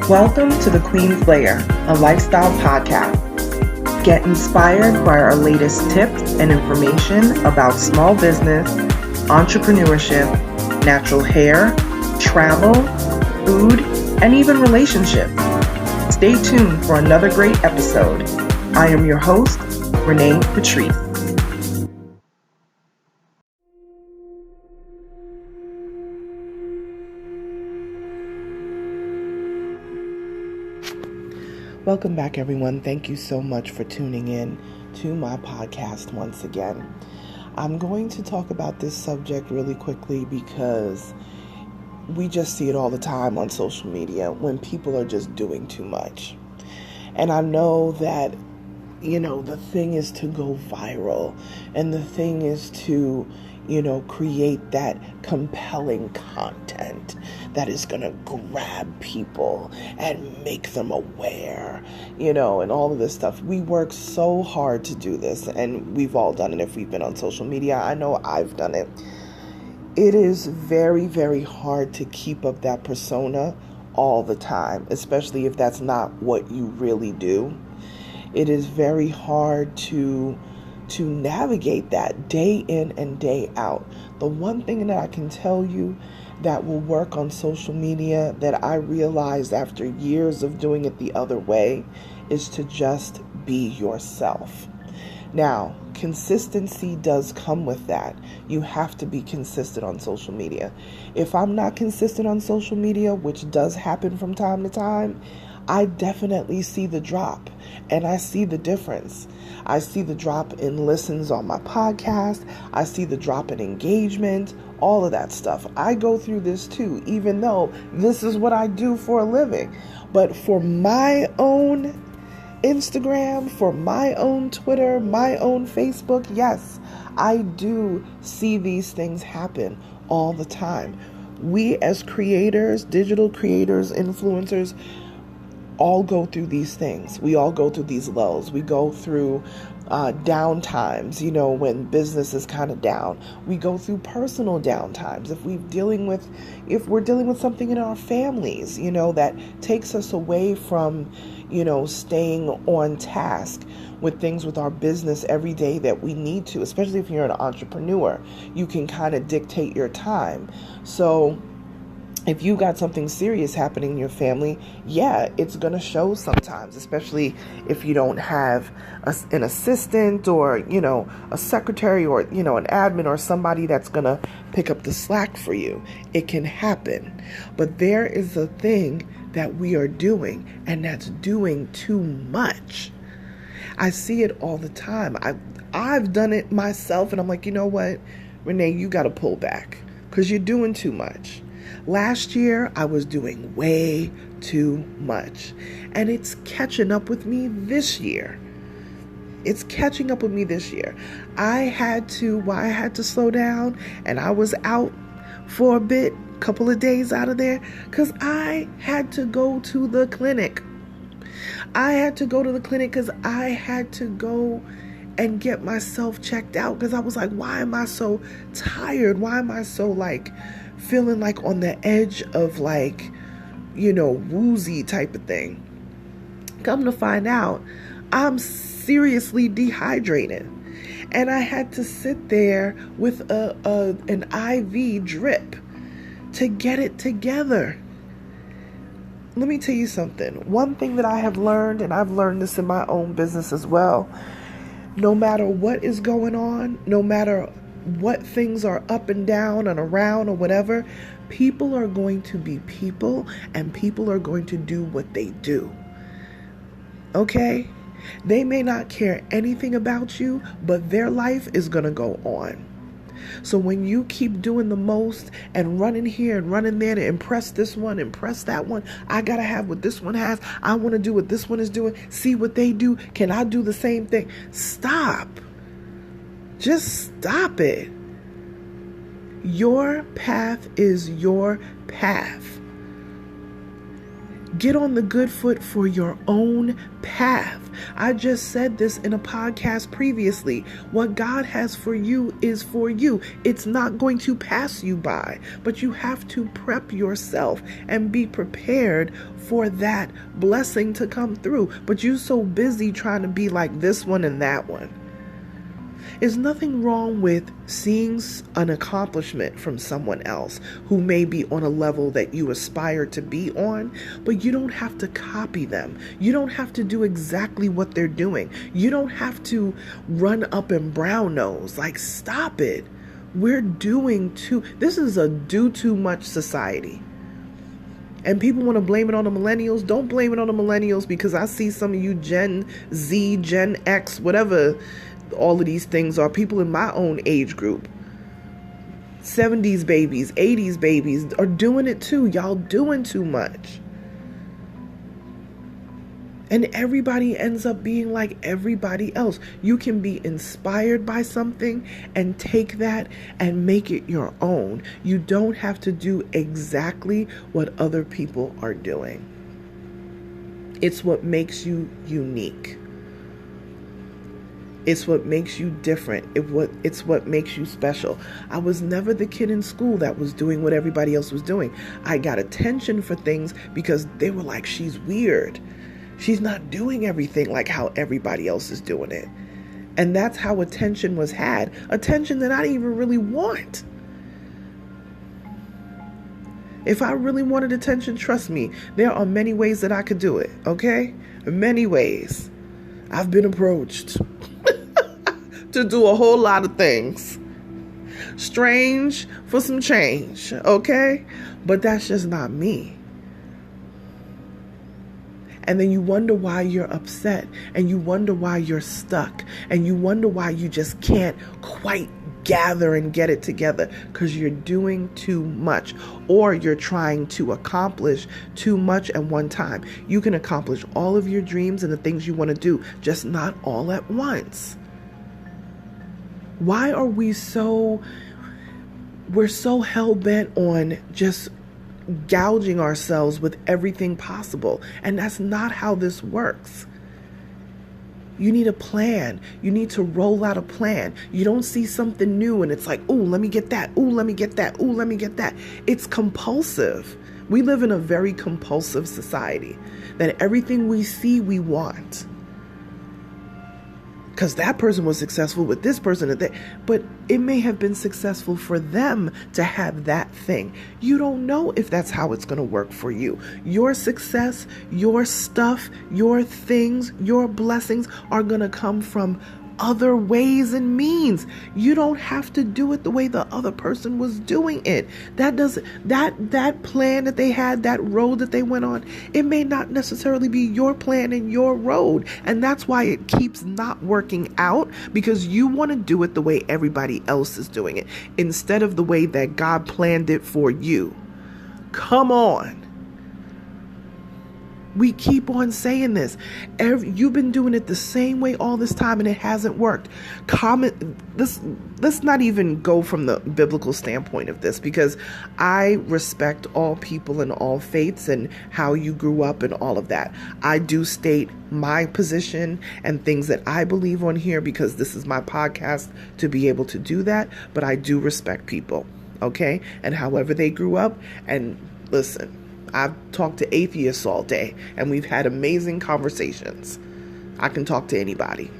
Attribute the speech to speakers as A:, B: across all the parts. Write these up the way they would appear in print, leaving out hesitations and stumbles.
A: Welcome to the Queen's Lair, a lifestyle podcast. Get inspired by our latest tips and information about small business, entrepreneurship, natural hair, travel, food, and even relationships. Stay tuned for another great episode. I am your host, Renee Patrice. Welcome back, everyone. Thank you so much for tuning in to my podcast once again. I'm going to talk about this subject really quickly because we just see it all the time on social media when people are just doing too much. And I know that, the thing is to go viral, and the thing is to, create that compelling content that is going to grab people and make them aware, and all of this stuff. We work so hard to do this, and we've all done it if we've been on social media. I know I've done it. It is very, very hard to keep up that persona all the time, especially if that's not what you really do. It is very hard to navigate that day in and day out. The one thing that I can tell you that will work on social media that I realized after years of doing it the other way is to just be yourself. Now, consistency does come with that. You have to be consistent on social media. If I'm not consistent on social media, which does happen from time to time, I definitely see the drop, and I see the difference. I see the drop in listens on my podcast. I see the drop in engagement, all of that stuff. I go through this too, even though this is what I do for a living. But for my own Instagram, for my own Twitter, my own Facebook, yes, I do see these things happen all the time. We as creators, digital creators, influencers, all go through these things. We all go through these lulls. We go through down times, when business is kind of down. We go through personal down times. If we're dealing with something in our families, that takes us away from, staying on task with things with our business every day that we need to, especially if you're an entrepreneur, you can kind of dictate your time. So if you got something serious happening in your family, yeah, it's going to show sometimes, especially if you don't have an assistant or, a secretary or, an admin or somebody that's going to pick up the slack for you. It can happen. But there is a thing that we are doing, and that's doing too much. I see it all the time. I've done it myself, and I'm like, you know what, Renee, you got to pull back because you're doing too much. Last year, I was doing way too much, and it's catching up with me this year. I had to slow down, and I was out for a bit, couple of days out of there, because I had to go to the clinic. Because I had to go and get myself checked out, because I was like, why am I so tired? Why am I so feeling like on the edge of woozy type of thing? Come to find out, I'm seriously dehydrated, and I had to sit there with an IV drip to get it together. Let me tell you something. One thing that I have learned, and I've learned this in my own business as well, no matter what is going on, no matter what things are up and down and around or whatever, people are going to be people, and people are going to do what they do. Okay? They may not care anything about you, but their life is going to go on. So when you keep doing the most and running here and running there to impress this one, impress that one, I got to have what this one has, I want to do what this one is doing, see what they do, can I do the same thing? Stop. Just stop it. Your path is your path. Get on the good foot for your own path. I just said this in a podcast previously. What God has for you is for you. It's not going to pass you by, but you have to prep yourself and be prepared for that blessing to come through. But you're so busy trying to be like this one and that one. There's nothing wrong with seeing an accomplishment from someone else who may be on a level that you aspire to be on, but you don't have to copy them. You don't have to do exactly what they're doing. You don't have to run up and brown nose. Like, stop it. This is a do too much society. And people want to blame it on the millennials. Don't blame it on the millennials, because I see some of you Gen Z, Gen X, whatever all of these things are, people in my own age group, 70s babies, 80s babies, are doing it too. Y'all doing too much. And everybody ends up being like everybody else. You can be inspired by something and take that and make it your own. You don't have to do exactly what other people are doing. It's what makes you unique. It's what makes you different. It's what makes you special. I was never the kid in school that was doing what everybody else was doing. I got attention for things because they were like, she's weird. She's not doing everything like how everybody else is doing it. And that's how attention was had. Attention that I didn't even really want. If I really wanted attention, trust me, there are many ways that I could do it, okay? Many ways. I've been approached to do a whole lot of things. Strange for some change, okay? But that's just not me. And then you wonder why you're upset, and you wonder why you're stuck, and you wonder why you just can't quite gather and get it together, because you're doing too much, or you're trying to accomplish too much at one time. You can accomplish all of your dreams and the things you want to do, just not all at once. Why are we're so hell-bent on just gouging ourselves with everything possible? And that's not how this works. You need a plan. You need to roll out a plan. You don't see something new and it's like, oh, let me get that. Oh, let me get that. Oh, let me get that. It's compulsive. We live in a very compulsive society that everything we see, we want. Because that person was successful with this person, but it may have been successful for them to have that thing. You don't know if that's how it's going to work for you. Your success, your stuff, your things, your blessings are going to come from other ways and means. You don't have to do it the way the other person was doing it. That plan that they had, that road that they went on, it may not necessarily be your plan and your road. And that's why it keeps not working out, because you want to do it the way everybody else is doing it instead of the way that God planned it for you. Come on. We keep on saying this. You've been doing it the same way all this time and it hasn't worked. Let's not even go from the biblical standpoint of this, because I respect all people and all faiths and how you grew up and all of that. I do state my position and things that I believe on here because this is my podcast to be able to do that. But I do respect people, okay? And however they grew up. And listen, I've talked to atheists all day, and we've had amazing conversations. I can talk to anybody.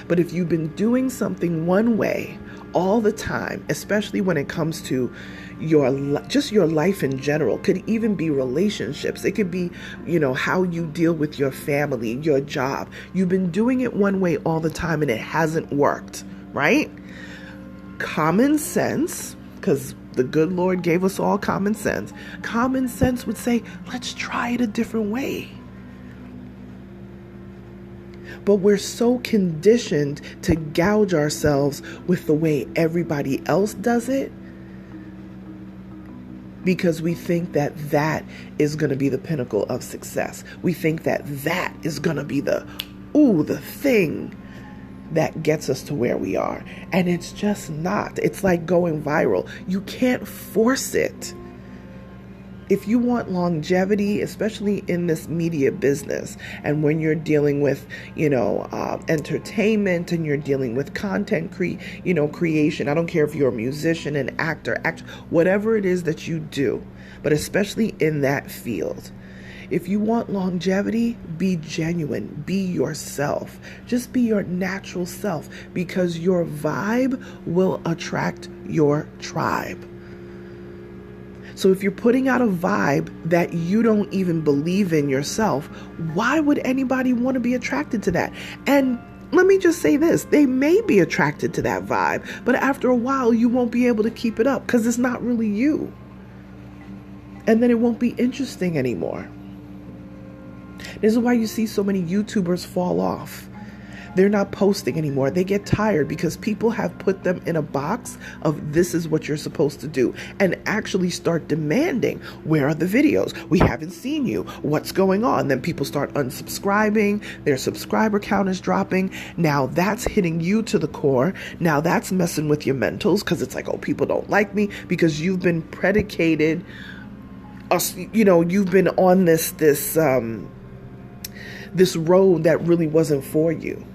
A: But if you've been doing something one way all the time, especially when it comes to just your life in general, could even be relationships. It could be, how you deal with your family, your job. You've been doing it one way all the time and it hasn't worked, right? Common sense, because the good Lord gave us all common sense. Common sense would say, let's try it a different way. But we're so conditioned to gouge ourselves with the way everybody else does it, because we think that that is going to be the pinnacle of success. We think that that is going to be the thing that gets us to where we are. And it's just not. It's like going viral. You can't force it. If you want longevity, especially in this media business, and when you're dealing with, entertainment, and you're dealing with content creation, I don't care if you're a musician, an actor, whatever it is that you do, but especially in that field. If you want longevity, be genuine, be yourself. Just be your natural self, because your vibe will attract your tribe. So if you're putting out a vibe that you don't even believe in yourself, why would anybody want to be attracted to that? And let me just say this, they may be attracted to that vibe, but after a while you won't be able to keep it up because it's not really you. And then it won't be interesting anymore. This is why you see so many YouTubers fall off. They're not posting anymore. They get tired because people have put them in a box of this is what you're supposed to do, and actually start demanding, where are the videos? We haven't seen you. What's going on? Then people start unsubscribing. Their subscriber count is dropping. Now that's hitting you to the core. Now that's messing with your mentals because it's like, oh, people don't like me because you've been predicated. You've been on this road that really wasn't for you.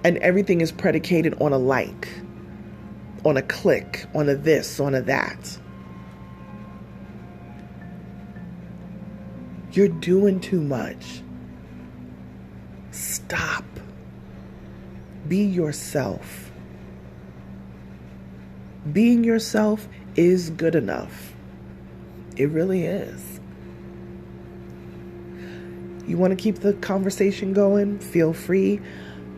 A: And everything is predicated on a like, on a click, on a this, on a that. You're doing too much. Stop. Be yourself. Being yourself is good enough. It really is. You want to keep the conversation going? Feel free.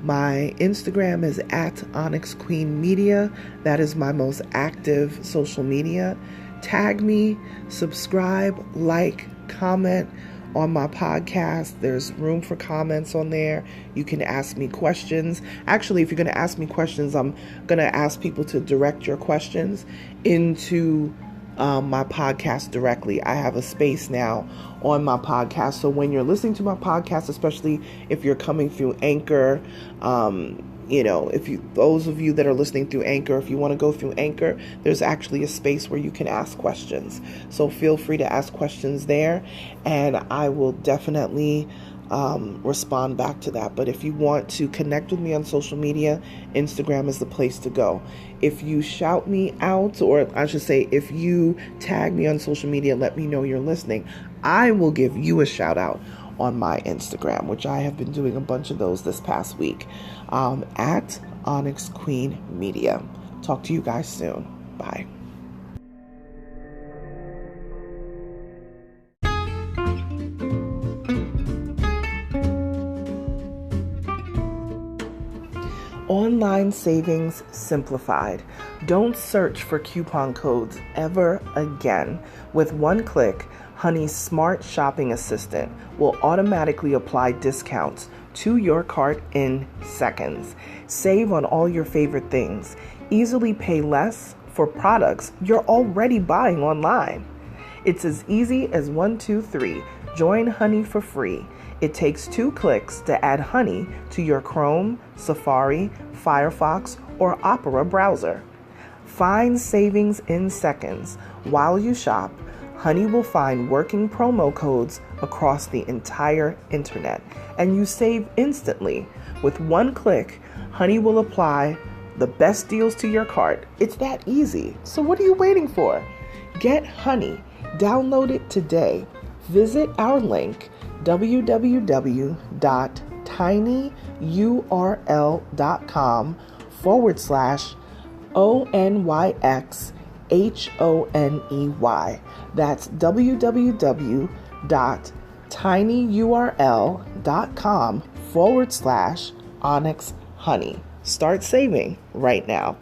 A: My Instagram is @OnyxQueenMedia. That is my most active social media. Tag me, subscribe, like, comment on my podcast. There's room for comments on there. You can ask me questions. Actually, if you're going to ask me questions, I'm going to ask people to direct your questions into my podcast directly. I have a space now on my podcast. So when you're listening to my podcast, especially if you're coming through Anchor, those of you that are listening through Anchor, if you want to go through Anchor, there's actually a space where you can ask questions. So feel free to ask questions there, and I will definitely respond back to that. But if you want to connect with me on social media, Instagram is the place to go. If you shout me out, or I should say, if you tag me on social media, let me know you're listening, I will give you a shout out on my Instagram, which I have been doing a bunch of those this past week, at Onyx Queen Media. Talk to you guys soon. Bye. Online savings simplified. Don't search for coupon codes ever again. With one click, Honey's smart shopping assistant will automatically apply discounts to your cart in seconds. Save on all your favorite things. Easily pay less for products you're already buying online. It's as easy as 1, 2, 3. Join Honey for free. It takes 2 clicks to add Honey to your Chrome, Safari, Firefox, or Opera browser. Find savings in seconds. While you shop, Honey will find working promo codes across the entire internet, and you save instantly. With one click, Honey will apply the best deals to your cart. It's that easy. So what are you waiting for? Get Honey. Download it today. Visit our link, www.tinyurl.com/ONYXHONEY. That's www.tinyurl.com/Onyx Honey. Start saving right now.